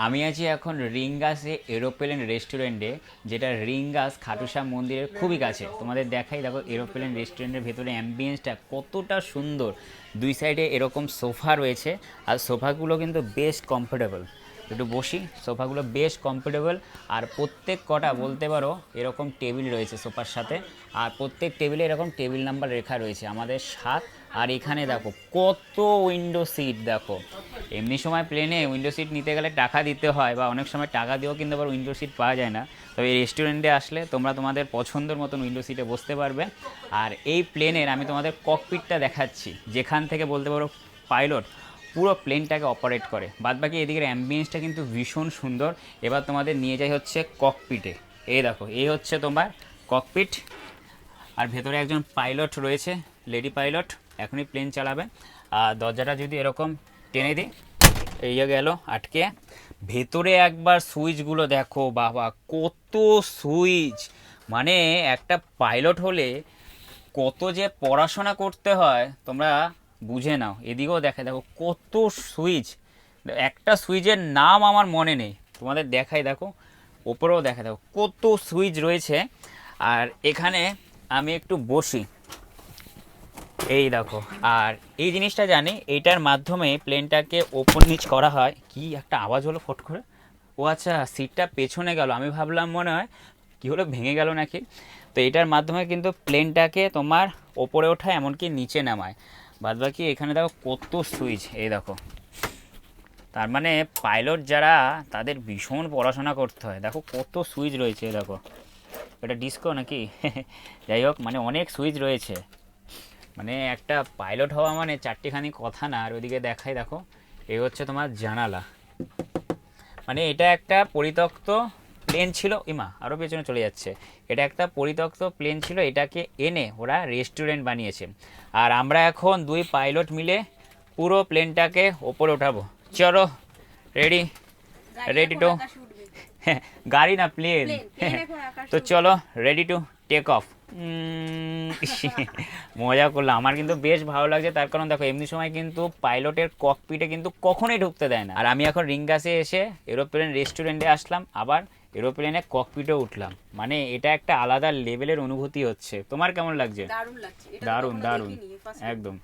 আমি আছি এখন রিঙ্গাসে এরোপ্লেন রেস্টুরেন্টে, যেটা রিঙ্গাস খাটুশ্যাম মন্দিরের খুবই কাছে। তোমাদের দেখাই, দেখো এরোপ্লেন রেস্টুরেন্টের ভেতরে অ্যাম্বিয়েন্সটা কতটা সুন্দর। দুই সাইডে এরকম সোফা রয়েছে, আর সোফাগুলো কিন্তু বেশ কমফোর্টেবল। একটু বসি, সোফাগুলো বেশ কমফোর্টেবল। আর প্রত্যেক কটা বলতে পারো এরকম টেবিল রয়েছে সোফার সাথে, আর প্রত্যেক টেবিলে এরকম টেবিল নাম্বার লেখা রয়েছে আমাদের 7। আর এখানে দেখো কত উইন্ডো সিট। দেখো এমনি সময় প্লেনে উইন্ডো সিট নিতে গেলে টাকা দিতে হয়, বা অনেক সময় টাকা দিয়েও কিন্তু আবার উইন্ডো সিট পাওয়া যায় না। তবে এই রেস্টুরেন্টে আসলে তোমরা তোমাদের পছন্দের মতন উইন্ডো সিটে বসতে পারবে। আর এই প্লেনের আমি তোমাদের ককপিটটা দেখাচ্ছি, যেখান থেকে বলতে পারো পাইলট পুরো প্লেনটাকে অপারেট করে। বাদবাকি এদিকের অ্যাম্বিয়েন্সটা কিন্তু ভীষণ সুন্দর। এবার তোমাদের নিয়ে যাই হচ্ছে ককপিটে। এই দেখো, এই হচ্ছে তোমার ককপিট। আর ভেতরে একজন পাইলট রয়েছে, লেডি পাইলট, এখনই প্লেন চালাবে। আর দরজাটা যদি এরকম টেনে দিই, এই গেল আটকে। ভেতরে একবার সুইচগুলো দেখো বাবা, কত সুইচ! মানে একটা পাইলট হলে কত যে পড়াশোনা করতে হয় তোমরা বুঝে নাও। এদিকেও দেখে, দেখো কত সুইচ। একটা সুইচের নাম আমার মনে নেই, তোমাদের দেখাই দেখো। ওপরেও দেখা, দেখো কত সুইচ রয়েছে। আর এখানে আমি একটু বসি, এই দেখো। আর এই জিনিসটা জানি, এইটার মাধ্যমে প্লেনটাকে ওপর নিচ করা হয়। কি একটা আওয়াজ হলো ফট করে! ও আচ্ছা, সিটটা পেছনে গেল, আমি ভাবলাম মনে হয় কী হলো, ভেঙে গেল নাকি। তো এটার মাধ্যমে কিন্তু প্লেনটাকে তোমার ওপরে ওঠায়, এমনকি নিচে নামায়। বাদবাকি এখানে দেখো কত সুইচ, এই দেখো। তার মানে পাইলট যারা, তাদের ভীষণ পড়াশোনা করতে হয়। দেখো কত সুইচ রয়েছে, দেখো। এটা ডিস্কো নাকি? যাই হোক, মানে অনেক সুইচ রয়েছে। মানে একটা পাইলট হওয়া মানে চারটিখানি কথা না। আর ওইদিকে দেখাই, দেখো এই হচ্ছে তোমার জানালা। মানে এটা একটা পরিত্যক্ত প্লেন ছিল, ইমা আরও পেছনে চলে যাচ্ছে। এটা একটা পরিত্যক্ত প্লেন ছিল, এটাকে এনে ওরা রেস্টুরেন্ট বানিয়েছে। আর আমরা এখন দুই পাইলট মিলে পুরো প্লেনটাকে ওপরে ওঠাবো। চলো, রেডি? রেডি টু, হ্যাঁ গাড়ি না, প্লেন। তো চলো, রেডি টু টেক অফ। মজা করলাম, আমার কিন্তু বেশ ভালো লাগছে। তার কারণ দেখো, এমনি সময় কিন্তু পাইলটের ককপিটে কিন্তু কখনোই ঢুকতে দেয় না। আর আমি এখন রিঙ্গাসে এসে এরোপ্লেন রেস্টুরেন্টে আসলাম, আবার এরোপ্লেনে ককপিটে উঠলাম। মানে এটা একটা আলাদা লেভেলের অনুভূতি হচ্ছে। তোমার কেমন লাগছে? দারুণ লাগছে, দারুণ দারুণ, একদম।